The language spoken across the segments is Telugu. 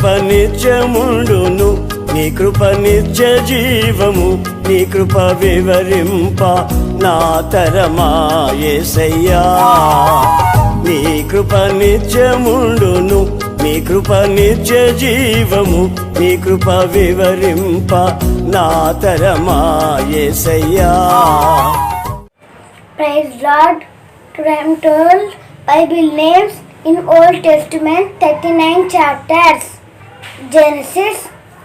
కృప నిత్యముండును, నీ కృప నిత్య జీవము, నీ కృప వివరింప నా తరమా యేసయ్యా. నీ కృప నిత్యముండును, నీ కృప నిత్య జీవము, నీ కృప వివరింప నా తరమా యేసయ్యా. Praise Lord. Today I am told Bible names in Old Testament 39 chapters: Genesis,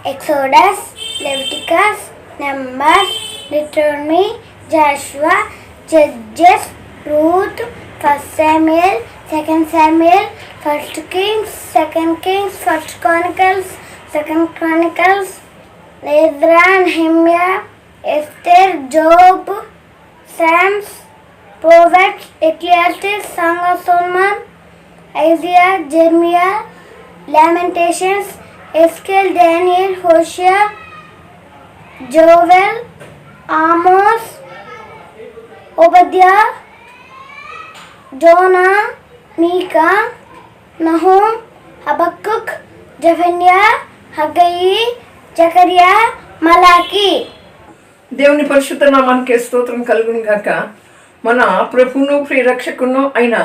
Exodus, Leviticus, Numbers, Deuteronomy, Joshua, Judges, Ruth, 1 Samuel, 2 Samuel, 1 Kings, 2 Kings, 1 Chronicles, 2 Chronicles, Ezra, Nehemiah, Esther, Job, Psalms, Proverbs, Ecclesiastes, Song of Solomon, Isaiah, Jeremiah, Lamentations, Ezekiel, Daniel, Hosea, Joel, Amos, Obadiah, Jonah, Micah, Nahum, Habakkuk, Zephaniah, Haggai, Zechariah, Malachi. దేవుని పరిశుద్ధ నామానికి స్తోత్రం కలుగును గాక. మన ప్రభువును ప్రియరక్షకును అయిన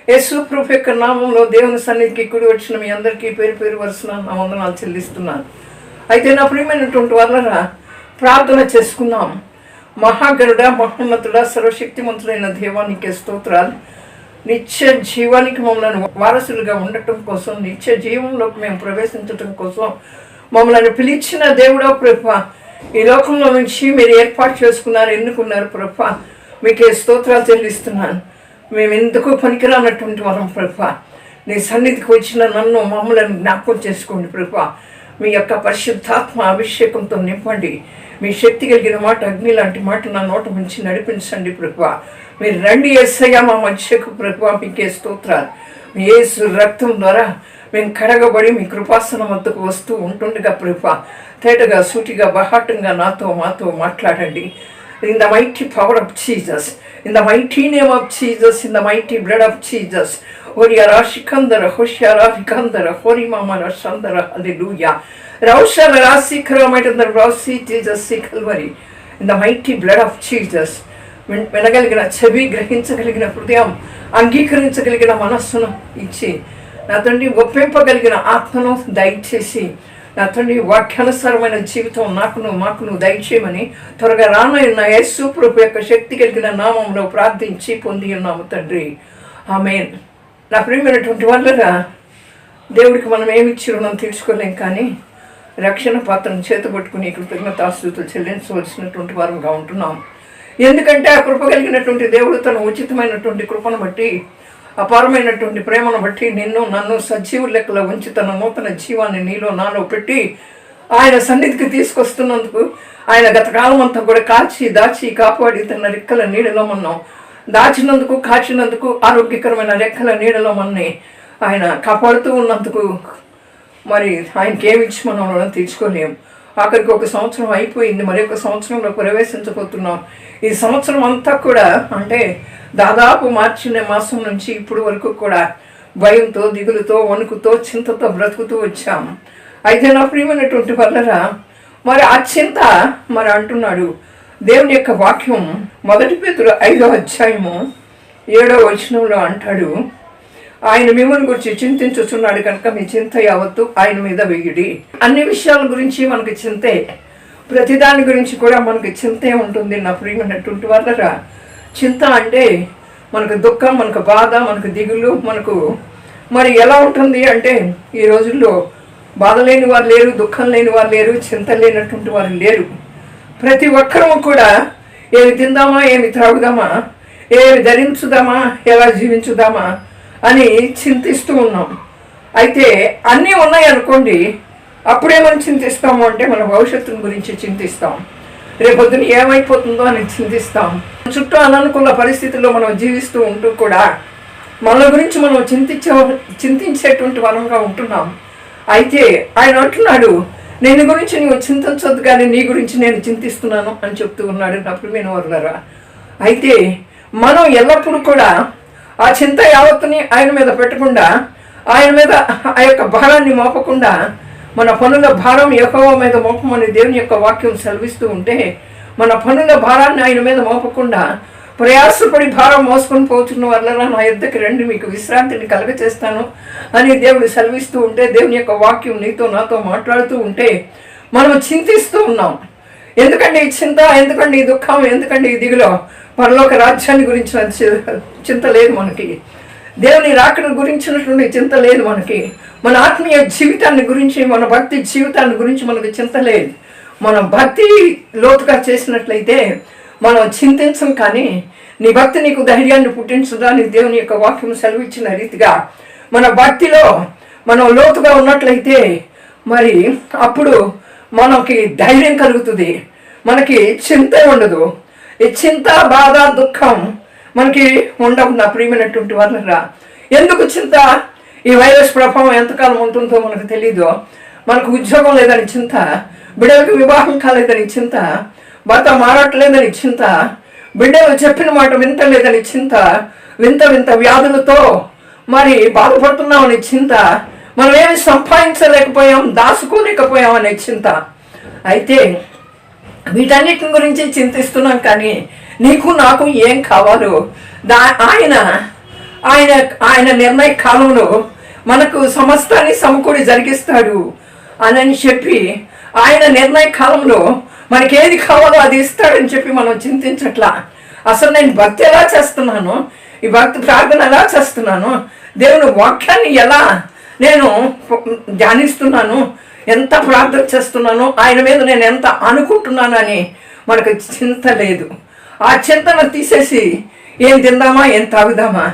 యేసు ప్రభు యొక్క నామంలో దేవుని సన్నిధికి కూడి వచ్చిన మీ అందరికీ పేరు పేరు వరుసన నా వందనాలు చెల్లిస్తున్నాను. అయితే నా ప్రియమైనటువంటి వాళ్ళరా, ప్రార్థన చేసుకుందాం. మహాగరుడ, మహోన్నతుడ, సర్వశక్తిమంతుడైన దేవానికి స్తోత్రాలు. నిత్య జీవానికి మమ్మల్ని వారసులుగా ఉండటం కోసం, నిత్య జీవంలోకి మేము ప్రవేశించటం కోసం మమ్మల్ని పిలిచిన దేవుడో ప్రభు, ఈ లోకంలో నుంచి మీరు ఏర్పాటు చేసుకున్నారు, ఎన్నుకున్నారు ప్రభు. మీకే స్తోత్రాలు చెల్లిస్తున్నాను. మేము ఎందుకు పనికిరానటువంటి వరం ప్రభు, నీ సన్నిధికి వచ్చిన నన్ను మమ్మల్ని జ్ఞాపకం చేసుకోండి ప్రభు. మీ యొక్క పరిశుద్ధాత్మ అభిషేకంతో నింపండి. మీ శక్తి కలిగిన మాట, అగ్ని లాంటి మాట నా నోట నుంచి నడిపించండి ప్రభు. మీరు రండి యేసయ్యా మా మధ్యకు ప్రభు. మీకే స్తోత్రాలు. మీ యేసు రక్తం ద్వారా మేము కడగబడి మీ కృపాసనం వద్దకు వస్తూ ఉంటుండగా ప్రభు, తేటగా సూటిగా బహాటంగా మాతో మాట్లాడండి. In the mighty power of Jesus, in the mighty name of Jesus, in the mighty blood of Jesus. Oriara Shikandara, Hoshara Vikandara, Horimamara Shandara, hallelujah. Raushara Rasikara, might the Rasi, Jesus, Calvary. In the mighty blood of Jesus. వినగలిగిన చెవి, గ్రహించగలిగిన హృదయం, అంగీకరించగలిగిన మనస్సును ఇచ్చి నా తండ్రి ఒప్పింపగలిగిన ఆత్మను దయచేసి నా తండ్రి వాక్యానుసారమైన జీవితం మాకును దయచేయమని త్వరగా రానున్న యేసు ప్రభు యొక్క శక్తి కలిగిన నామంలో ప్రార్థించి పొంది ఉన్నాము తండ్రి. ఆమేన్. నా ప్రియమైనటువంటి వాళ్ళరా, దేవుడికి మనం ఏమిచ్చి రుణం తీర్చుకోలేం, కానీ రక్షణ పాత్రను చేతపట్టుకుని కృతజ్ఞతాస్తుతులు చెల్లించవలసినటువంటి వారంగా ఉంటున్నాం. ఎందుకంటే ఆ కృప కలిగినటువంటి దేవుడు తన ఉచితమైనటువంటి కృపను బట్టి, అపారమైనటువంటి ప్రేమను బట్టి నిన్ను నన్ను సజీవు లెక్కలో ఉంచి తన నూతన జీవాన్ని నీలో నాలో పెట్టి ఆయన సన్నిధికి తీసుకొస్తున్నందుకు ఆయన గతకాలం అంతా కూడా కాచి దాచి కాపాడి తన రెక్కల నీడలో మనం దాచినందుకు, కాచినందుకు, ఆరోగ్యకరమైన రెక్కల నీడలో మనని ఆయన కాపాడుతూ ఉన్నందుకు మరి ఆయనకి ఏమిచ్చి మనం రుణం తీర్చుకోలేము. ఆఖరికి ఒక సంవత్సరం అయిపోయింది, మరి ఒక సంవత్సరంలో ప్రవేశించబోతున్నాం. ఈ సంవత్సరం అంతా కూడా అంటే దాదాపు మార్చి మాసం నుంచి ఇప్పుడు వరకు కూడా భయంతో, దిగులుతో, వణుకుతో, చింతతో బ్రతుకుతూ వచ్చాం. అయితే నా ప్రియమైనటువంటి వాళ్ళరా, మరి ఆ చింత మరి అంటున్నాడు దేవుని యొక్క వాక్యం 1 పేతురు 5వ అధ్యాయము 7వ వచనంలో అంటాడు, ఆయన మిమ్మల్ని గురించి చింతించుచున్నాడు కనుక మీ చింత యావత్తు ఆయన మీద వెయ్యుడి. అన్ని విషయాల గురించి మనకు చింతే, ప్రతిదాని గురించి కూడా మనకు చింతే ఉంటుంది. నా ప్రియమైనటువంటి వాళ్ళరా, చింత అంటే మనకు దుఃఖం, మనకు బాధ, మనకు దిగులు, మనకు మరి ఎలా ఉంటుంది అంటే ఈ రోజుల్లో బాధ లేని వారు లేరు, దుఃఖం లేని వారు లేరు, చింత లేనటువంటి వారు లేరు. ప్రతి ఒక్కరూ కూడా ఏమి తిందామా, ఏమి త్రాగుదామా, ఏమి ధరించుదామా, ఎలా జీవించుదామా అని చింతిస్తూ ఉన్నాం. అయితే అన్నీ ఉన్నాయి అనుకోండి, అప్పుడే మనం చింతిస్తాము అంటే మన భవిష్యత్తుని గురించి చింతిస్తాం, రేపొద్దున ఏమైపోతుందో అని చింతిస్తాం. చుట్టూ అననుకున్న పరిస్థితుల్లో మనం జీవిస్తూ ఉంటూ కూడా మన గురించి మనం చింతించేటువంటి వరంగా ఉంటున్నాం. అయితే ఆయన అంటున్నాడు, నేను గురించి నీవు చింతించొద్దు కానీ నీ గురించి నేను చింతిస్తున్నాను అని చెప్తూ ఉన్నాడు. నా ప్రియమైన వారులారా, అయితే మనం ఎల్లప్పుడూ కూడా ఆ చింత యావత్తుని ఆయన మీద పెట్టకుండా, ఆయన మీద ఆ యొక్క భారాన్ని మోపకుండా మన పనుల భారం యెహోవా మీద మోపమని దేవుని యొక్క వాక్యం సెలవిస్తూ ఉంటే, మన పనుల భారాన్ని ఆయన మీద మోపకుండా ప్రయాసపడి భారం మోసుకొని పోతున్న వాళ్ళ నా యొద్దకు రండి, మీకు విశ్రాంతిని కలుగచేస్తాను అని దేవుడు సెలవిస్తూ ఉంటే, దేవుని యొక్క వాక్యం నీతో నాతో మాట్లాడుతూ ఉంటే మనం చింతిస్తూ ఉన్నాం. ఎందుకండి ఈ చింత, ఎందుకండి ఈ దుఃఖం, ఎందుకండి ఈ దిగులో? పరలోక రాజ్యాన్ని గురించిన చింత లేదు మనకి, దేవుని రాకడ గురించినటువంటి చింత లేదు మనకి, మన ఆత్మీయ జీవితాన్ని గురించి, మన భక్తి జీవితాన్ని గురించి మనకు చింత లేదు. మనం భక్తి లోతుగా చేసినట్లయితే మనం చింతించం. కానీ నీ భక్తి నీకు ధైర్యాన్ని పుట్టించుదా అని దేవుని యొక్క వాక్యం సెలవిచ్చిన రీతిగా మన భక్తిలో మనం లోతుగా ఉన్నట్లయితే మరి అప్పుడు మనకి ధైర్యం కలుగుతుంది, మనకి చింత ఉండదు. ఈ చింత, బాధ, దుఃఖం మనకి ఉండవు నా ప్రియమైనటువంటి వాళ్ళరా. ఎందుకు చింత? ఈ వైరస్ ప్రభావం ఎంతకాలం ఉంటుందో మనకు తెలీదు. మనకు ఉద్యోగం లేదని చింత, బిడ్డలకు వివాహం కాలేదని చింత, భర్త మారట్లేదని చింత, బిడ్డలు చెప్పిన మాట వింటలేదని చింత, వింత వింత వ్యాధులతో మరి బాధపడుతున్నామని చింత, మనం ఏమి సంపాదించలేకపోయాం, దాచుకోలేకపోయాం అనే చింత. అయితే వీటన్నిటిని గురించి చింతిస్తున్నాం. కానీ నీకు నాకు ఏం కావాలో ఆయన ఆయన ఆయన నిర్ణయ కాలంలో మనకు సమస్తాన్ని సమకూడి జరిగిస్తాడు అని చెప్పి, ఆయన నిర్ణయ కాలంలో మనకి ఏది కావాలో అది ఇస్తాడని చెప్పి మనం చింతించట్లా. అసలు నేను భక్తి ఎలా చేస్తున్నాను, ఈ భక్తి ప్రార్థన ఎలా చేస్తున్నాను, దేవుని వాక్యాన్ని ఎలా నేను ధ్యానిస్తున్నాను, ఎంత ప్రార్థన చేస్తున్నాను, ఆయన మీద నేను ఎంత అనుకుంటున్నాను అని మనకు చింత లేదు. ఆ చింతను తీసేసి ఏం తిందామా, ఏం తాగుదామా,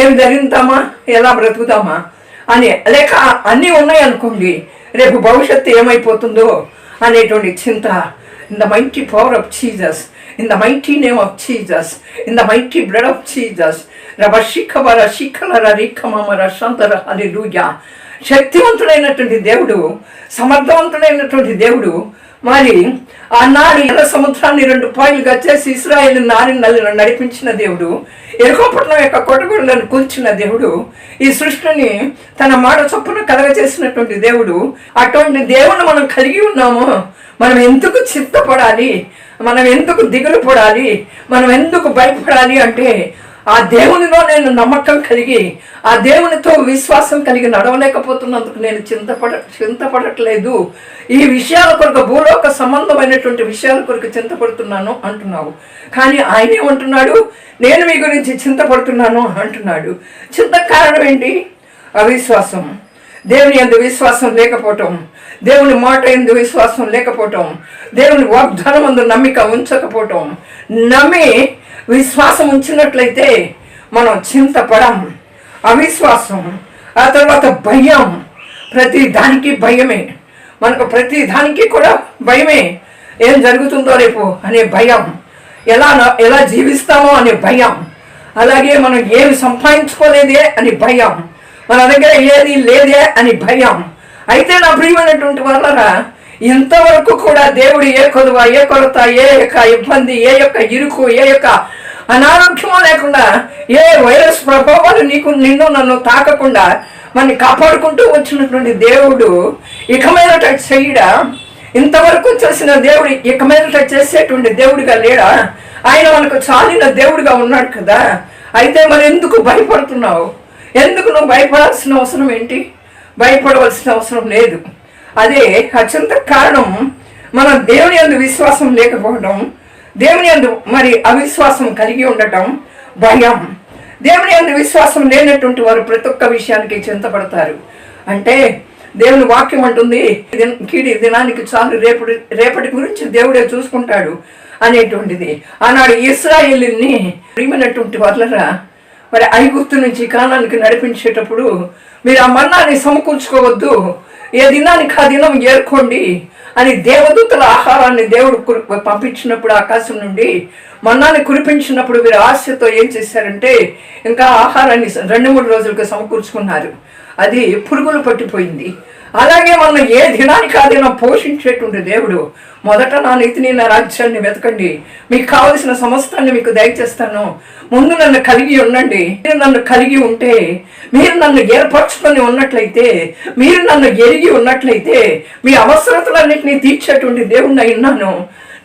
ఏం ధరిద్దామా, ఎలా బ్రతుకుదామా అని, లేక అన్నీ ఉన్నాయి అనుకోండి, రేపు భవిష్యత్తు ఏమైపోతుందో అనేటువంటి చింత. In the mighty power of Jesus, in the mighty name of Jesus, in the mighty blood of Jesus, రబశిఖవర శిఖలర రిఖమర శాంతర హల్లెలూయా. శక్తివంతుడైనటువంటి దేవుడు, సమర్థవంతుడైనటువంటి దేవుడు మరి ఆనాడు ఎర్ర సముద్రాన్ని 2 పాయలుగా చేసి ఇశ్రాయేలు నారిని నడిపించిన దేవుడు, ఎరుకోపట్నం యొక్క కొట్టగొడులను కూల్చిన దేవుడు, ఈ సృష్టిని తన మాట చొప్పున కలగజేసినటువంటి దేవుడు. అటువంటి దేవుని మనం కలిగి ఉన్నాము. మనం ఎందుకు చింతపడాలి, మనం ఎందుకు దిగులు పడాలి, మనం ఎందుకు భయపడాలి అంటే, ఆ దేవునిలో నేను నమ్మకం కలిగి, ఆ దేవునితో విశ్వాసం కలిగి నడవలేకపోతున్నందుకు నేను చింతపడట్లేదు. ఈ విషయాల కొరకు, భూలోక సంబంధమైనటువంటి విషయాల కొరకు చింతపడుతున్నాను అంటున్నావు. కానీ ఆయన ఏమంటున్నాడు? నేను మీ గురించి చింతపడుతున్నాను అంటున్నాడు. చింత కారణం ఏంటి? అవిశ్వాసం, దేవుని యందు విశ్వాసం లేకపోవటం, దేవుని మాట యందు విశ్వాసం లేకపోవటం, దేవుని వాగ్దానం యందు నమ్మిక ఉంచకపోవటం. నమ్మి విశ్వాసం ఉంచినట్లయితే మనం చింతపడం. అవిశ్వాసం, ఆ తర్వాత భయం, ప్రతి దానికి భయమే. మనకు ప్రతి దానికి కూడా భయమే. ఏం జరుగుతుందో రేపు అనే భయం, ఎలా జీవిస్తామో అనే భయం, అలాగే మనం ఏమి సంపాదించుకోలేదే అని భయం, మన దగ్గర ఏది లేదే అని భయం. అయితే నా ప్రియమైనటువంటి వాళ్ళరా, ఇంతవరకు కూడా దేవుడు ఏ కొదువ, ఏ కొరత, ఏ యొక్క ఇబ్బంది, ఏ యొక్క ఇరుకు, ఏ యొక్క అనారోగ్యమో లేకుండా, ఏ వైరస్ ప్రభావాలు నిన్ను నన్ను తాకకుండా మనని కాపాడుకుంటూ వచ్చినటువంటి దేవుడు ఇక మీదట చేయడా? ఇంతవరకు చేసిన దేవుడు ఇక మీదట చేసేటువంటి దేవుడిగా లేడా? ఆయన మనకు చాలిన దేవుడిగా ఉన్నాడు కదా. అయితే మరి ఎందుకు భయపడుతున్నావు? ఎందుకు నువ్వు భయపడాల్సిన అవసరం ఏంటి? భయపడవలసిన అవసరం లేదు. అదే అత్యంత కారణం మన దేవుని యందు విశ్వాసం లేకపోవడం, దేవుని యందు మరి అవిశ్వాసం కలిగి ఉండటం, భయం. దేవుని యందు విశ్వాసం లేనటువంటి వారు ప్రతి ఒక్క విషయానికి చింతపడతారు. అంటే దేవుని వాక్యం అంటుంది, కీడి దినానికి చాలు, రేపటి గురించి దేవుడే చూసుకుంటాడు అనేటువంటిది. ఆనాడు ఇశ్రాయేలుని ప్రియమైనటువంటి వాళ్ళరా, మరి ఐగుప్తు నుంచి కానానికి నడిపించేటప్పుడు మీరు ఆ మన్నాన్ని సమకూర్చుకోవద్దు, ఏ దినానికి ఆ దినం ఏర్కోండి అని దేవదూతల ఆహారాన్ని దేవుడు పంపించినప్పుడు ఆకాశం నుండి మన్నాన్ని కురిపించినప్పుడు వీరు ఆశతో ఏం చేశారంటే ఇంకా ఆహారాన్ని 2-3 రోజులకు సమకూర్చుకున్నారు. అది పురుగులు పట్టిపోయింది. అలాగే మనం ఏ దినానికి ఆ దినం పోషించేటువంటి దేవుడు, మొదట నా నీతిని నా రాజ్యాన్ని వెతకండి, మీకు కావలసిన సమస్తాన్ని మీకు దయచేస్తాను, ముందు నన్ను కలిగి ఉండండి. మీరు నన్ను కలిగి ఉంటే, మీరు నన్ను ఏర్పరచుకొని ఉన్నట్లయితే, మీరు నన్ను ఎరిగి ఉన్నట్లయితే మీ అవసరతలన్నింటినీ తీర్చేటువంటి దేవుడిని అయినాను.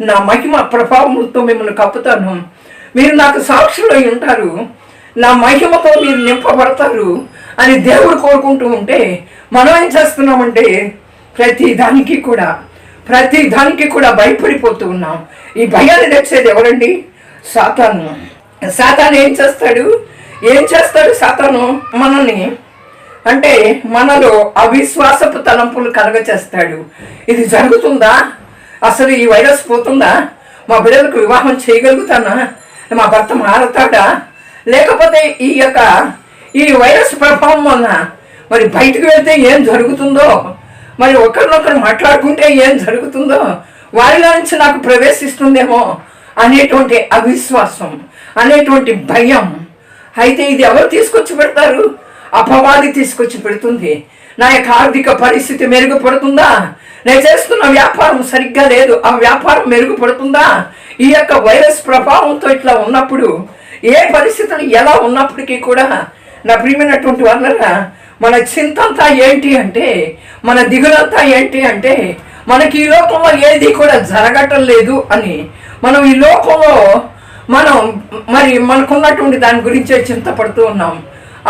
నా మహిమ ప్రభావంతో మిమ్మల్ని కప్పుతాను, మీరు నాకు సాక్షులు అయి ఉంటారు, నా మహిమతో మీరు నింపబడతారు అని దేవుడు కోరుకుంటూ ఉంటే మనం ఏం చేస్తున్నామంటే ప్రతి దానికి కూడా భయపడిపోతూ ఉన్నాం. ఈ భయాన్ని తెచ్చేది ఎవరండి? సాతాను. సాతాను ఏం చేస్తాడు సాతాను మనల్ని అంటే మనలో అవిశ్వాసపు తలంపులు కలగచేస్తాడు. ఇది జరుగుతుందా? అసలు ఈ వైరస్ పోతుందా? మా బిడ్డలకు వివాహం చేయగలుగుతానా? మా భర్త మారతాడా? లేకపోతే ఈ వైరస్ ప్రభావం వలన మరి బయటకు వెళ్తే ఏం జరుగుతుందో, మరి ఒకరినొకరు మాట్లాడుకుంటే ఏం జరుగుతుందో, వారిలో నుంచి నాకు ప్రవేశిస్తుందేమో అనేటువంటి అవిశ్వాసం, అనేటువంటి భయం. అయితే ఇది ఎవరు తీసుకొచ్చి పెడతారు? అపవాది తీసుకొచ్చి పెడుతుంది. నా యొక్క ఆర్థిక పరిస్థితి మెరుగుపడుతుందా? నేను చేస్తున్న వ్యాపారం సరిగ్గా లేదు, ఆ వ్యాపారం మెరుగుపడుతుందా? ఈ యొక్క వైరస్ ప్రభావంతో ఇట్లా ఉన్నప్పుడు, ఏ పరిస్థితులు ఎలా ఉన్నప్పటికీ కూడా నా ప్రియమైనటువంటి వాళ్ళ మన చింతంతా ఏంటి అంటే, మన దిగులంతా ఏంటి అంటే, మనకి ఈ లోకంలో ఏది కూడా జరగటం లేదు అని మనం ఈ లోకంలో మనకున్నటువంటి దాని గురించే చింతపడుతూ ఉన్నాం.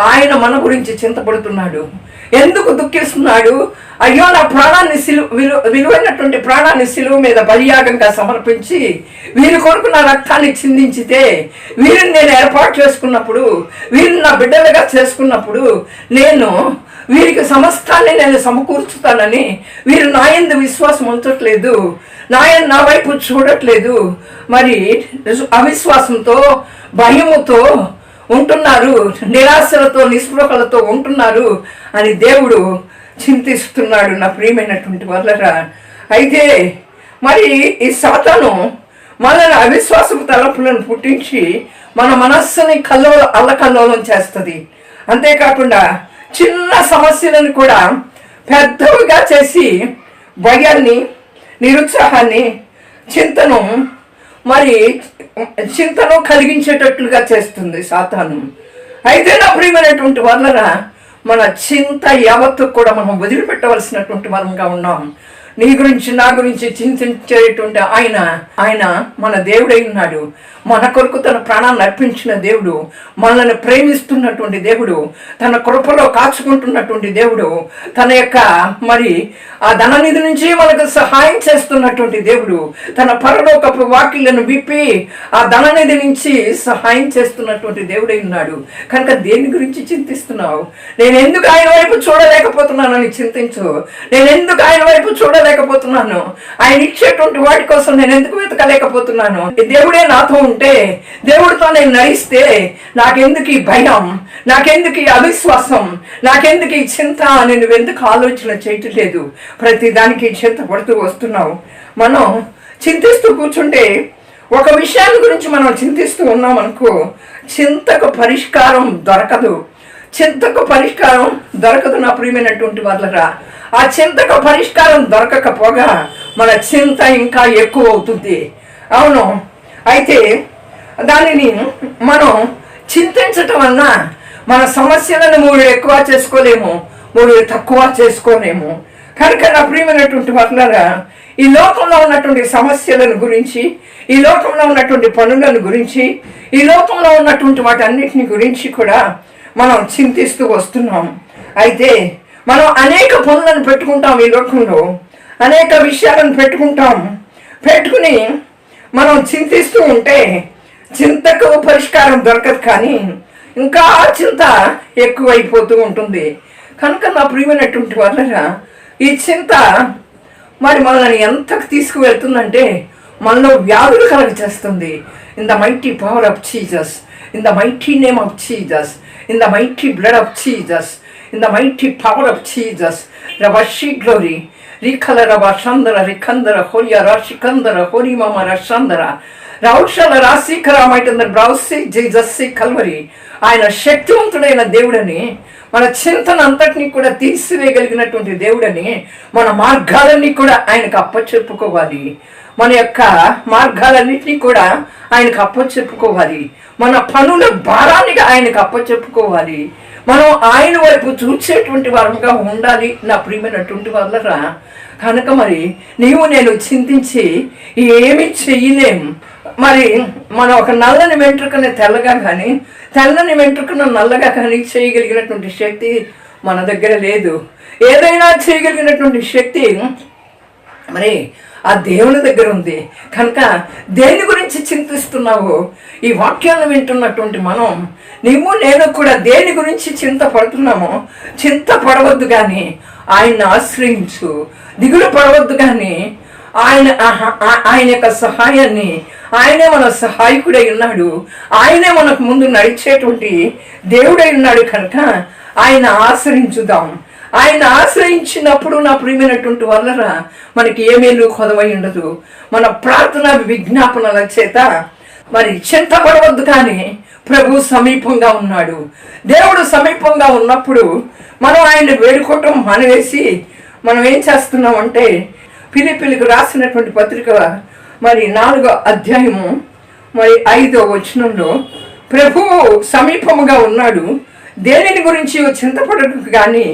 ఆయన మన గురించి చింతపడుతున్నాడు. ఎందుకు దుఃఖిస్తున్నాడు? అయ్యో, నా ప్రాణాన్ని విలువైనటువంటి ప్రాణాన్ని సిలువ మీద బలియాగంగా సమర్పించి వీరి కొరకు నా రక్తాన్ని చిందించితే, వీరిని నేను ఏర్పాటు చేసుకున్నప్పుడు, వీరిని నా బిడ్డలుగా చేసుకున్నప్పుడు, నేను వీరికి సమస్తాన్ని నేను సమకూర్చుతానని వీరు నా యందు విశ్వాసం ఉంచట్లేదు, నా వైపు చూడట్లేదు. మరి అవిశ్వాసంతో, భయముతో ఉంటున్నారు, నిరాశలతో, నిస్పృహలతో ఉంటున్నారు అని దేవుడు చింతిస్తున్నాడు నా ప్రియమైనటువంటి వాళ్ళరా. అయితే మరి ఈ సాతాను మనల్ని అవిశ్వాసపు తలపులను పుట్టించి మన మనస్సుని అల్లకల్లోలం చేస్తుంది. అంతేకాకుండా చిన్న సమస్యలను కూడా పెద్దవిగా చేసి భయాన్ని, నిరుత్సాహాన్ని, చింతను కలిగించేటట్లుగా చేస్తుంది సాతాను. అయితే నా ప్రియమైనటువంటి వాళ్ళరా, మన చింత యావత్తు కూడా మనం వదిలిపెట్టవలసినటువంటి వరంగా ఉన్నాం. నీ గురించి, నా గురించి చింతించేటువంటి ఆయన మన దేవుడై ఉన్నాడు. మన కొరకు తన ప్రాణాన్ని అర్పించిన దేవుడు, మనల్ని ప్రేమిస్తున్నటువంటి దేవుడు, తన కృపలో కాచుకుంటున్నటువంటి దేవుడు, తన యొక్క ఆ ధననిధి నుంచి మనకు సహాయం చేస్తున్నటువంటి దేవుడు, తన పరలోకపు వాకిళ్లను విప్పి ఆ ధననిధి నుంచి సహాయం చేస్తున్నటువంటి దేవుడై ఉన్నాడు. కనుక దేని గురించి చింతిస్తున్నావు? నేను ఎందుకు ఆయన వైపు చూడలేకపోతున్నానని చింతించు. నేను ఎందుకు ఆయన వైపు చూడలేకపోతున్నాను? ఆయన ఇచ్చేటువంటి వాటి కోసం నేను ఎందుకు వెతకలేకపోతున్నాను? దేవుడే నాతో ఉంటే, దేవుడితో నేను నడిస్తే నాకెందుకు ఈ భయం, నాకెందుకు ఈ అవిశ్వాసం, నాకెందుకు ఈ చింత అని నువ్వెందుకు ఆలోచన చేయట్లేదు? ప్రతి దానికి చింత పడుతూ వస్తున్నావు. మనం చింతిస్తూ కూర్చుంటే, ఒక విషయాన్ని గురించి మనం చింతిస్తూ ఉన్నాం అనుకో, చింతకు పరిష్కారం దొరకదు. నా ప్రియమైనటువంటి వాళ్ళరా. ఆ చింతకు పరిష్కారం దొరకకపోగా మన చింత ఇంకా ఎక్కువ అవుతుంది. అవును. అయితే దానిని మనం చింతించటం వలన మన సమస్యలను 3 ఎక్కువ చేసుకోలేము, 3 తక్కువ చేసుకోలేము. కనుక నా ప్రియమైనటువంటి వాళ్ళరా, ఈ లోకంలో ఉన్నటువంటి సమస్యలను గురించి, ఈ లోకంలో ఉన్నటువంటి పనులను గురించి, ఈ లోకంలో ఉన్నటువంటి వాటన్నిటిని గురించి కూడా మనం చింతిస్తూ వస్తున్నాం. అయితే మనం అనేక పనులను పెట్టుకుంటాం, ఈ లోకంలో అనేక విషయాలను పెట్టుకుని మనం చింతిస్తూ ఉంటే చింతకు పరిష్కారం దొరకదు, కానీ ఇంకా చింత ఎక్కువైపోతూ ఉంటుంది. కనుక నా ప్రియమైనటువంటి వాళ్ళరా, ఈ చింత మనల్ని ఎంతకు తీసుకువెళ్తుందంటే మనలో వ్యాధులు కలగచేస్తుంది. In the mighty power of Jesus, in the mighty name of Jesus, in the mighty blood of Jesus, in the mighty power of Jesus. Rabashi glory. Rikala Rabashandra, Rikandra, Horia Rashikandra, Hori Mama Rashandra, రౌషల రాశీకరమైతుంది బ్రౌసి జీజస్సి కల్వరి. ఆయన శక్తివంతుడైన దేవుడని, మన చింతన అంతటినీ కూడా తీసివేయగలిగినటువంటి దేవుడని, మన మార్గాలన్నీ కూడా ఆయనకు అప్పచెప్పుకోవాలి. మన యొక్క మార్గాలన్నింటినీ కూడా ఆయనకు అప్పచెప్పుకోవాలి. మన పనుల భారాన్ని ఆయనకు అప్పచెప్పుకోవాలి. మనం ఆయన వైపు చూసేటువంటి వారంగా ఉండాలి నా ప్రియమైనటువంటి వాళ్ళరా. కనుక మరి నీవు నేను చింతించి ఏమి చెయ్యలేం. మరి మనం ఒక నల్లని వెంట్రుకని తెల్లగా కానీ, తెల్లని వెంట్రుకను నల్లగా కానీ చేయగలిగినటువంటి శక్తి మన దగ్గర లేదు. ఏదైనా చేయగలిగినటువంటి శక్తి మరి ఆ దేవుని దగ్గర ఉంది. కనుక దేని గురించి చింతిస్తున్నావు? ఈ వాక్యాలను వింటున్నటువంటి మనం, నీవు నేను కూడా దేని గురించి చింతపడుతున్నామో చింతపడవద్దు కానీ ఆయన్ని ఆశ్రయించు. దిగులు పడవద్దు కానీ ఆయన యొక్క సహాయాన్ని, ఆయనే మన సహాయకుడై ఉన్నాడు. ఆయనే మనకు ముందు నడిచేటువంటి దేవుడై ఉన్నాడు. కనుక ఆయన ఆశ్రయించుదాం. ఆయన ఆశ్రయించినప్పుడు నా ప్రియమైనటువంటి వల్లరా మనకి ఏమేలు కొదవై ఉండదు. మన ప్రార్థన విజ్ఞాపనల చేత మరి చింతపడవద్దు కానీ ప్రభు సమీపంగా ఉన్నాడు. దేవుడు సమీపంగా ఉన్నప్పుడు మనం ఆయన్ని వేడుకోవటం మానేసి మనం ఏం చేస్తున్నామంటే, ఫిలిప్పీలకు రాసినటువంటి పత్రిక మరి 4వ అధ్యాయము మరి 5వ వచనంలో ప్రభువు సమీపముగా ఉన్నాడు, దేనిని గురించి చింతపడదు కానీ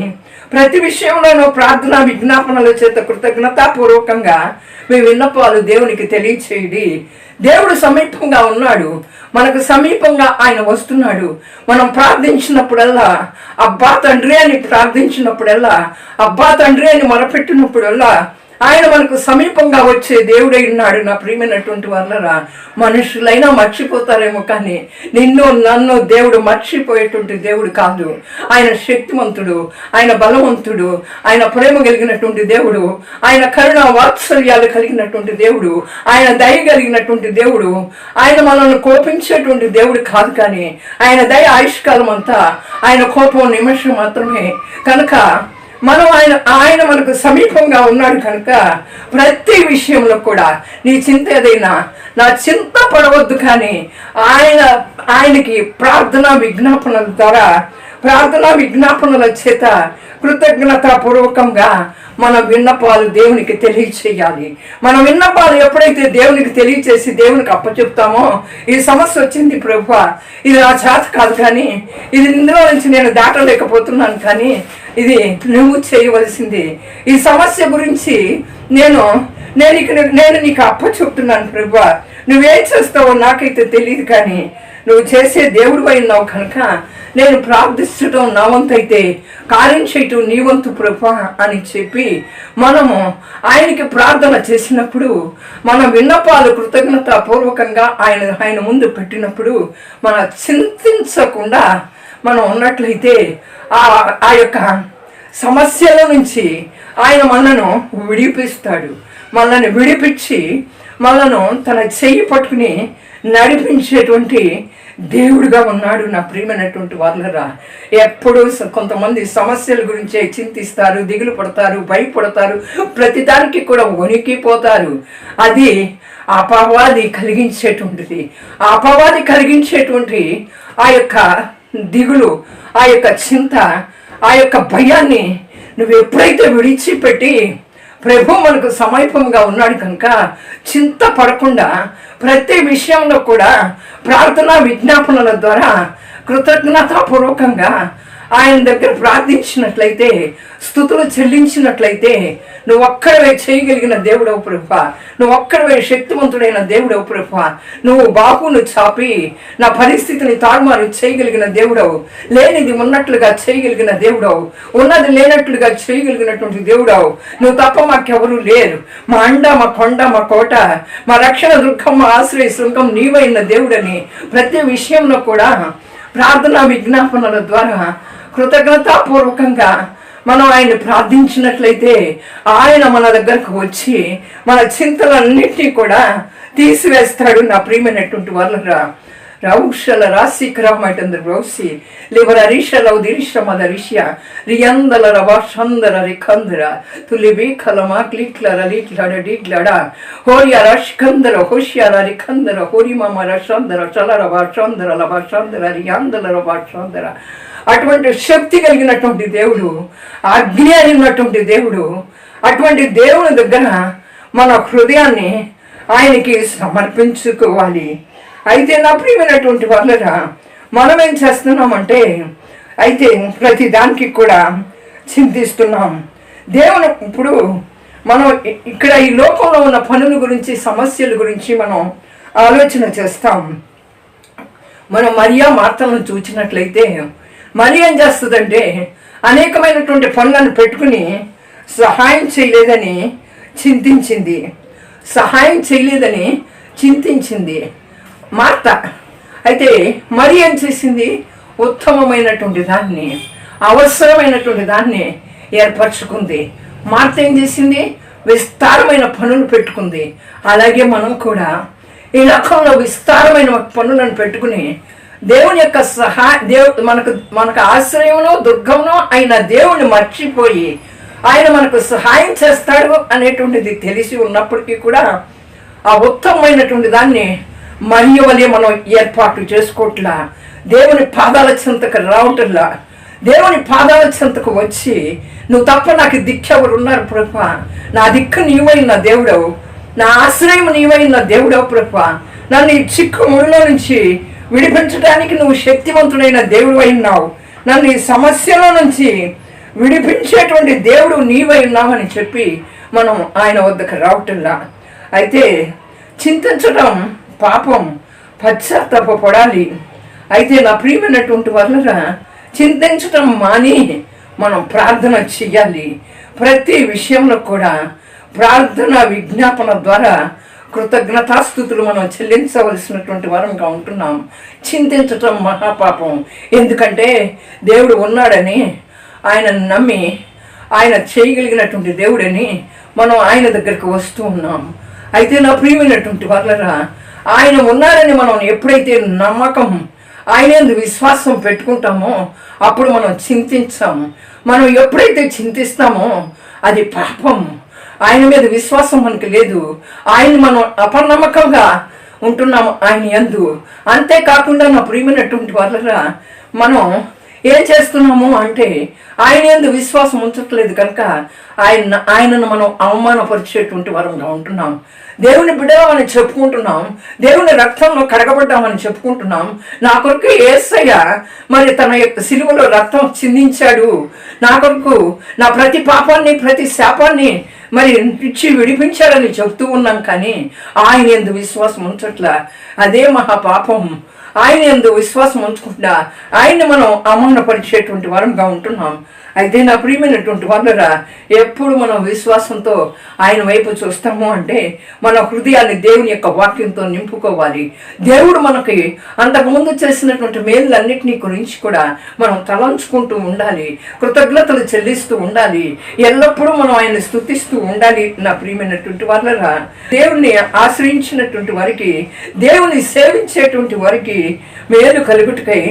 ప్రతి విషయంలోనూ ప్రార్థన విజ్ఞాపనల చేత కృతజ్ఞతాపూర్వకంగా మీ విన్నపాలు దేవునికి తెలియచేయండి. దేవుడు సమీపంగా ఉన్నాడు, మనకు సమీపంగా ఆయన వస్తున్నాడు. మనం ప్రార్థించినప్పుడల్లా అబ్బా తండ్రి అని ప్రార్థించినప్పుడల్లా, అబ్బా తండ్రి అని మొరపెట్టినప్పుడల్లా ఆయన మనకు సమీపంగా వచ్చే దేవుడై ఉన్నాడు. నా ప్రియమైనటువంటి వాళ్ళరా, మనుషులైనా మర్చిపోతారేమో కానీ నిన్ను నన్ను దేవుడు మర్చిపోయేటువంటి దేవుడు కాదు. ఆయన శక్తివంతుడు, ఆయన బలవంతుడు, ఆయన ప్రేమ కలిగినటువంటి దేవుడు, ఆయన కరుణ వాత్సల్యాలు కలిగినటువంటి దేవుడు, ఆయన దయ కలిగినటువంటి దేవుడు. ఆయన మనల్ని కోపించేటువంటి దేవుడు కాదు కానీ ఆయన దయ ఆయుష్కాలం అంతా, ఆయన కోపం నిమిషం మాత్రమే. కనుక మనం ఆయన మనకు సమీపంగా ఉన్నాడు. కనుక ప్రతి విషయంలో కూడా నీ చింత ఏదైనా నా చింత పడవద్దు కానీ ఆయనకి ప్రార్థనా విజ్ఞాపనల ద్వారా, ప్రార్థనా విజ్ఞాపనల చేత కృతజ్ఞతాపూర్వకంగా మన విన్నపాలు దేవునికి తెలియచేయాలి. మన విన్నపాలు ఎప్పుడైతే దేవునికి తెలియచేసి దేవునికి అప్పచెప్తామో, ఈ సమస్య వచ్చింది ప్రభువా, ఇది నా చేత కాదు కానీ, ఇది ఇందులో నుంచి నేను దాటలేకపోతున్నాను కానీ ఇది నువ్వు చేయవలసింది. ఈ సమస్య గురించి నేను నీకు అప్పచెప్తున్నాను ప్రభువా, నువ్వేం చేస్తావో నాకైతే తెలియదు కానీ నువ్వు చేసే దేవుడు అయినావు. కనుక నేను ప్రార్థించడం నా వంతు అయితే కార్యం చేయటం నీ వంతు ప్రభువా అని చెప్పి మనము ఆయనకి ప్రార్థన చేసినప్పుడు, మన విన్నపాలు కృతజ్ఞతాపూర్వకంగా ఆయన ముందు పెట్టినప్పుడు మన చింతించకుండా మనం ఉన్నట్లయితే ఆ యొక్క సమస్యల నుంచి ఆయన మనను విడిపిస్తాడు. మనల్ని విడిపించి మనను తన చెయ్యి పట్టుకుని నడిపించేటువంటి దేవుడుగా ఉన్నాడు. నా ప్రియమైనటువంటి వాళ్ళరా, ఎప్పుడు కొంతమంది సమస్యల గురించే చింతిస్తారు, దిగులు పడతారు, భయపడతారు, ప్రతిదానికి కూడా వణికిపోతారు. అది అపవాది కలిగించేటువంటిది. ఆ అపవాది కలిగించేటువంటి ఆ యొక్క దిగులు, ఆ యొక్క చింత, ఆ యొక్క భయాన్ని నువ్వు ఎప్పుడైతే విడిచిపెట్టి ప్రభు మనకు సమీపంగా ఉన్నాడు కనుక చింత పడకుండా ప్రతి విషయంలో కూడా ప్రార్థనా విజ్ఞాపనల ద్వారా కృతజ్ఞతాపూర్వకంగా ఆయన దగ్గర ప్రార్థించినట్లయితే, స్తుతులు చెల్లించినట్లయితే నువ్వు ఒక్కడవే చేయగలిగిన దేవుడవు ప్రభువా, నువ్వు ఒక్కడవే శక్తివంతుడైన దేవుడవు ప్రభువా, నువ్వు బాహును చాపి నా పరిస్థితిని తారుమారు చేయగలిగిన దేవుడవు, లేనిది ఉన్నట్లుగా చేయగలిగిన దేవుడవు, ఉన్నది లేనట్లుగా చేయగలిగినటువంటి దేవుడవు. నువ్వు తప్ప మాకెవరూ లేరు. మా అండ, మా కొండ, మా కోట, మా రక్షణ దుర్గం, మా ఆశ్రయ శృంగం నీవైన దేవుడని ప్రతి విషయంలో కూడా ప్రార్థనా విజ్ఞాపనల ద్వారా కృతజ్ఞతాపూర్వకంగా మనం ఆయన ప్రార్థించినట్లయితే ఆయన మన దగ్గరకు వచ్చి మన చింతలన్నింటినీ కూడా తీసివేస్తాడు. నా ప్రియమైనటువంటి వాళ్ళరా, Rausha la rasi kramait and the rosi, Liberarisha laudirisha madarisha, Riandala rabashandara rikandra, to libi kalamakli clarali clara di glada, Horia rashkandra, Hoshiara rikandra, Horimama rashandra, Chalara bashandra, Labashandra, Riandala rabashandra. అటువంటి శక్తి కలిగినటువంటి దేవుడు, అగ్ని అయినటువంటి దేవుడు, అటువంటి దేవుని దగ్గర మన హృదయాన్ని ఆయనకి సమర్పించుకోవాలి. అయితే నా ప్రియమైనటువంటి వాళ్ళరా, మనం ఏం చేస్తున్నామంటే అయితే ప్రతి దానికి కూడా చింతిస్తున్నాం. దేవుని ఇప్పుడు మనం ఇక్కడ ఈ లోకంలో ఉన్న పనుల గురించి, సమస్యల గురించి మనం ఆలోచన చేస్తాం. మనం మరియా మార్తలను చూసినట్లయితే మరి ఏం చేస్తుందంటే అనేకమైనటువంటి పనులను పెట్టుకుని సహాయం చేయలేదని చింతించింది మార్త. అయితే మరి ఏం చేసింది? ఉత్తమమైనటువంటి దాన్ని, అవసరమైనటువంటి దాన్ని ఏర్పరచుకుంది. మార్త ఏం చేసింది? విస్తారమైన పనులు పెట్టుకుంది. అలాగే మనం కూడా ఈ లోకంలో విస్తారమైన పనులను పెట్టుకుని దేవుని యొక్క మనకు ఆశ్రయంలో దుర్గంలో అయిన దేవుని మర్చిపోయి ఆయన మనకు సహాయం చేస్తాడు అనేటువంటిది తెలిసి ఉన్నప్పటికీ కూడా ఆ ఉత్తమమైనటువంటి దాన్ని మరియు వలె మనం ఏర్పాటు చేసుకోవట్లా. దేవుని పాదాల చెంతకు రావటంలా. దేవుని పాదాల చెంతకు వచ్చి నువ్వు తప్ప నాకు దిక్కెవరు ఉన్నారు ప్రభా, నా దిక్కు నీవైన దేవుడవు, నా ఆశ్రయం నీవైన దేవుడవు ప్రభా, నన్ను ఈ చిక్కు ముడిలో నుంచి విడిపించడానికి నువ్వు శక్తివంతుడైన దేవుడు అయినావు, నన్ను ఈ సమస్యలో నుంచి విడిపించేటువంటి దేవుడు నీవై ఉన్నావని చెప్పి మనం ఆయన వద్దకు రావటంలా. అయితే చింతించడం పాపం, పశ్చాత్తాపడాలి. అయితే నా ప్రియమైనటువంటి వల్ల చింతించడం మాని మనం ప్రార్థన చెయ్యాలి. ప్రతి విషయంలో కూడా ప్రార్థన విజ్ఞాపన ద్వారా కృతజ్ఞతాస్తుతులు మనం చెల్లించవలసినటువంటి వారంగా ఉంటున్నాం. చింతించటం మహాపాపం. ఎందుకంటే దేవుడు ఉన్నాడని, ఆయన నమ్మి ఆయన చేయగలిగినటువంటి దేవుడని మనం ఆయన దగ్గరికి వస్తూ ఉన్నాం. అయితే నా ప్రియమైనటువంటి వాళ్ళరా, ఆయన ఉన్నారని మనం ఎప్పుడైతే నమ్మకం, ఆయన యందు విశ్వాసం పెట్టుకుంటామో అప్పుడు మనం చింతించాము. మనం ఎప్పుడైతే చింతిస్తామో అది పాపం. ఆయన మీద విశ్వాసం మనకి లేదు, ఆయన మనం అపనమ్మకంగా ఉంటున్నాము ఆయన యందు. అంతేకాకుండా నా ప్రియమైనటువంటి వాళ్ళరా, మనం ఏం చేస్తున్నాము అంటే ఆయన యందు విశ్వాసం ఉంచట్లేదు కనుక ఆయనను మనం అవమానపరిచేటువంటి వరంగా ఉంటున్నాం. దేవుని బిడ్డమని చెప్పుకుంటున్నాం, దేవుని రక్తంలో కడగబడ్డామని చెప్పుకుంటున్నాం. నా కొరకు యేసయ్య మరి తన యొక్క సిలువలో రక్తం చిందించాడు, నా కొరకు నా ప్రతి పాపాన్ని ప్రతి శాపాన్ని మరి ఇచ్చి విడిపించాడని చెప్తూ ఉన్నాం. కానీ ఆయన యందు విశ్వాసం ఉంచట్లా, అదే మహాపాపం. ఆయన యందు విశ్వాసం ఉంచుకుంటా ఆయన్ని మనం అవమానపరిచేటువంటి వరంగా ఉంటున్నాం. అయితే నా ప్రియమైనటువంటి వాళ్ళరా, ఎప్పుడు మనం విశ్వాసంతో ఆయన వైపు చూస్తాము అంటే మన హృదయాన్ని దేవుని యొక్క వాక్యంతో నింపుకోవాలి. దేవుడు మనకి అంతకుముందు చేసినటువంటి మేలులన్నింటినీ గురించి కూడా మనం తలంచుకుంటూ ఉండాలి, కృతజ్ఞతలు చెల్లిస్తూ ఉండాలి, ఎల్లప్పుడూ మనం ఆయన స్తుతిస్తూ ఉండాలి. నా ప్రియమైనటువంటి వాళ్ళరా, దేవుని ఆశ్రయించినటువంటి వారికి, దేవుని సేవించేటువంటి వారికి మేలు కలుగుటకై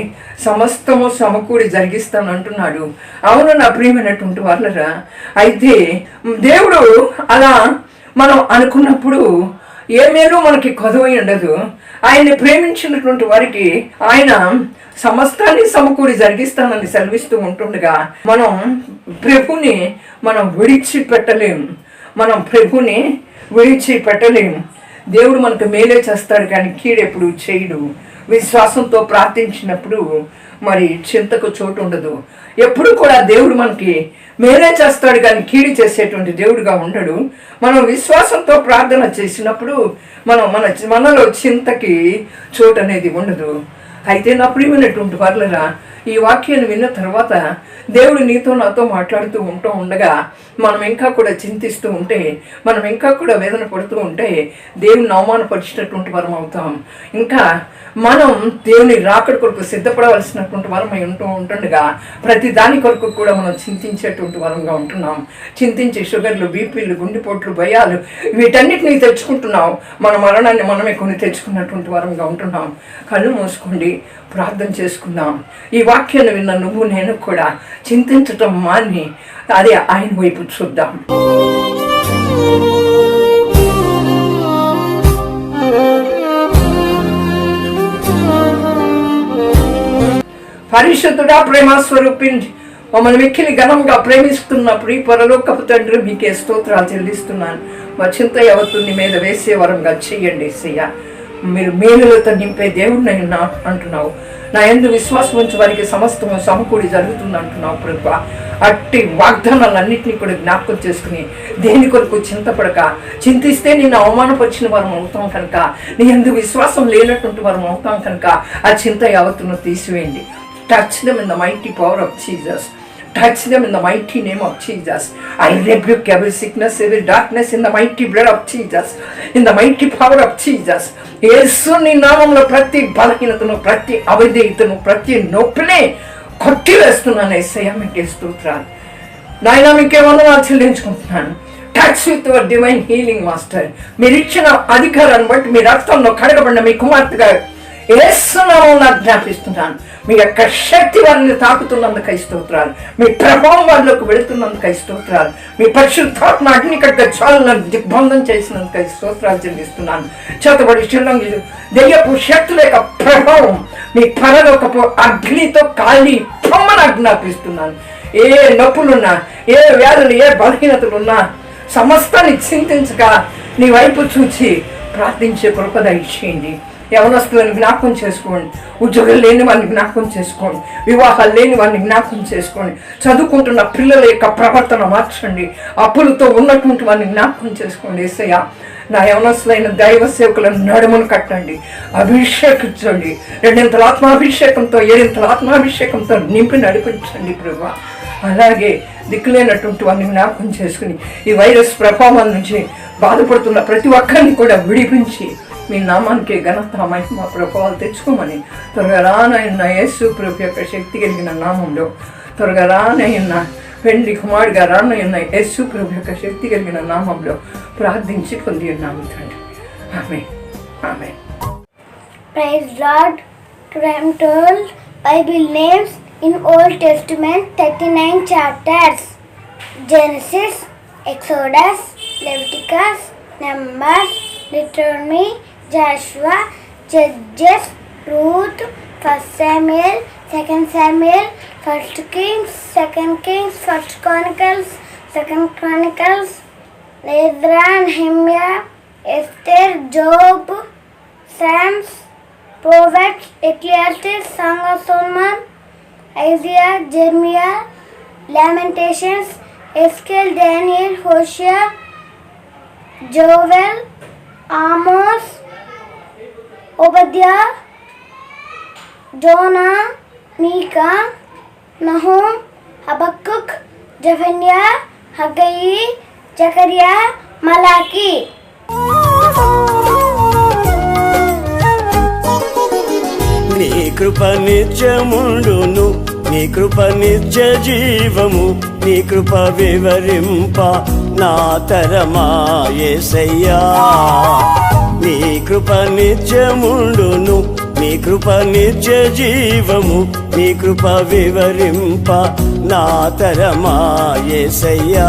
సమస్తము సమకూడి జరిగిస్తాను అంటున్నాడు. అవును నా ప్రియమైనటువంటి వాళ్ళరా, అయితే దేవుడు అలా మనం అనుకున్నప్పుడు ఏ మేలు మనకి కొదవై ఉండదు. ఆయన్ని ప్రేమించినటువంటి వారికి ఆయన సమస్తాన్ని సమకూడి జరిగిస్తానని సెలవిస్తూ ఉంటుండగా మనం ప్రభుని విడిచిపెట్టలేము. దేవుడు మనకు మేలే చేస్తాడు కానీ కీడెప్పుడు చేయడు. విశ్వాసంతో ప్రార్థించినప్పుడు మరి చింతకు చోటు ఉండదు. ఎప్పుడు కూడా దేవుడు మనకి మేలే చేస్తాడు కానీ కీడి చేసేటువంటి దేవుడుగా ఉండడు. మనం విశ్వాసంతో ప్రార్థన చేసినప్పుడు మనలో చింతకి చోటు అనేది ఉండదు. అయితే నా ప్రియమైనటువంటి వాళ్ళరా, ఈ వాక్యాన్ని విన్న తర్వాత దేవుడు నీతో నాతో మాట్లాడుతూ ఉండగా మనం ఇంకా కూడా చింతిస్తూ ఉంటే, మనం ఇంకా కూడా వేదన పడుతూ ఉంటే దేవుని అవమానపరిచినటువంటి వరం అవుతాం. ఇంకా మనం దేవుని రాకడ కొరకు సిద్ధపడవలసినటువంటి వరం అయి ఉంటుండగా ప్రతి దాని కొరకు కూడా మనం చింతించేటువంటి వరంగా ఉంటున్నాం. చింతించి షుగర్లు, బీపీలు, గుండెపోట్లు, భయాలు వీటన్నిటినీ తెచ్చుకుంటున్నాం. మన మరణాన్ని మనమే కొని తెచ్చుకున్నటువంటి వరంగా ఉంటున్నాం. కళ్ళు మూసుకోండి, ప్రార్థన చేసుకుందాం. ఈ వాక్యాన్ని విన్న నువ్వు నేను కూడా చింతించటం మాని అదే ఆయన వైపు చూద్దాం. పరిశుద్ధుడా, ప్రేమ స్వరూపి, మమ్మల్ని మిక్కిలి ఘనంగా ప్రేమిస్తున్నప్పుడు ఈ పరలోకపు తండ్రి మీకే స్తోత్రాలు చెల్లిస్తున్నాను. మా చింత యావత్తు మీద వేసే వరంగా చెయ్యండి యేసయ్యా. మీరు మేలులతో నింపే దేవుడిని అంటున్నావు. నా యందు విశ్వాసం ఉంచి వారికి సమస్తము సమకూడి జరుగుతుంది అంటున్నావు ప్రభువా. అట్టి వాగ్దానాలన్నింటినీ కూడా జ్ఞాపకం చేసుకుని దేని కొరకు చింతపడక, చింతిస్తే నిన్ను అవమానపరిచిన వారం అవుతాం కనుక, నీ యందు విశ్వాసం లేనటువంటి వారం అవుతాం కనుక ఆ చింత యావత్తును తీసివేయండి. Touch them in the mighty power of Jesus. Touch them in the mighty name of Jesus. I rebuke every sickness, every darkness in the mighty blood of Jesus. In the mighty power of Jesus. యేసుని నామములో ప్రతి బలహీనతను, ప్రతి అవిధేయతను, ప్రతి నొప్పిని కొట్టివేస్తున్నాను యేసయ్యా. మీకే స్తోత్రాలు నాయనా, మీకే వందనాలు చెల్లించుకుంటున్నాను. Touch with your divine healing master. మీరు ఇచ్చిన అధికారాన్ని బట్టి మీ రక్తంలో కడగబడిన మీ కుమార్తెగా యేసు నామములో జ్ఞాపిస్తున్నాను. మీ యొక్క శక్తి వారిని తాకుతున్నందుకు స్తోత్రాలు. మీ ప్రభావం వారిలోకి వెళుతున్నందుకు స్తోత్రాలు. మీ పరిశుద్ధాత్మ అగ్నికట్ట జ్వాలను దిగ్బంధం చేసినందుకు స్తోత్రాలు చెల్లిస్తున్నాను. చేతబడి చిల్లంగి దెయ్యపు శక్తుల యొక్క ప్రభావం మీ పరలోకపు అగ్నితో కాలి పొమ్మని ఆజ్ఞాపిస్తున్నాను. ఏ నొప్పులున్నా, ఏ వ్యాధులు, ఏ బలహీనతలున్నా సమస్తాన్ని చింతించక నీ వైపు చూచి ప్రార్థించే కృప దయచేయండి. యవనస్తులను జ్ఞాపకం చేసుకోండి. ఉద్యోగాలు లేని వారిని జ్ఞాపకం చేసుకోండి. వివాహాలు లేని వారిని జ్ఞాపకం చేసుకోండి. చదువుకుంటున్న పిల్లల యొక్క ప్రవర్తన మార్చండి. అప్పులతో ఉన్నటువంటి వారిని జ్ఞాపకం చేసుకోండి. యేసయ్యా, నా యవనస్తులైన దైవ సేవకులను నడుమును కట్టండి, అభిషేకించండి. 2 ఆత్మాభిషేకంతో 7 ఆత్మాభిషేకంతో నింపి నడిపించండి ప్రభువా. అలాగే దిక్కులేనటువంటి వారిని జ్ఞాపకం చేసుకుని ఈ వైరస్ ప్రభావం నుంచి బాధపడుతున్న ప్రతి ఒక్కరిని కూడా విడిపించి మీ నామానికి ఘనత, మహిమ, ప్రభావాలు తెచ్చుకోమని త్వరగా రానైన యేసు ప్రభు యొక్క శక్తి కలిగిన నామంలో, త్వరగా రానైన పెండ్లి కుమారుడిగా రానైన యేసు ప్రభు యొక్క శక్తి కలిగిన నామంలో ప్రార్థించి పొంది ఉన్నాము తండ్రి. ఆమేన్, ఆమేన్. Praise Lord. Today I am told Bible names in Old Testament 39 chapters: Genesis, Exodus, Leviticus, Numbers, Deuteronomy, Joshua, Judges, Ruth, 1 Samuel, 2 Samuel, 1 Kings, 2 Kings, 1 Chronicles, 2 Chronicles, Ezra, Nehemiah, Esther, Job, Psalms, Proverbs, Ecclesiastes, Song of Solomon, Isaiah, Jeremiah, Lamentations, Ezekiel, Daniel, Hosea, Joel, Amos, Obadiah, Jonah, Micah, Nahum, Habakkuk, Zephaniah, Haggai, Zechariah, Malachi. నీ కృప నిత్యముండును, నీ కృప నిత్య జీవము, నీ కృప వివరింప నా తరమా యేసయ్యా. నీ కృప నిత్యముండును, నీ కృప నిత్య జీవము, నీ కృప వివరింప నా తరమా యేసయ్యా.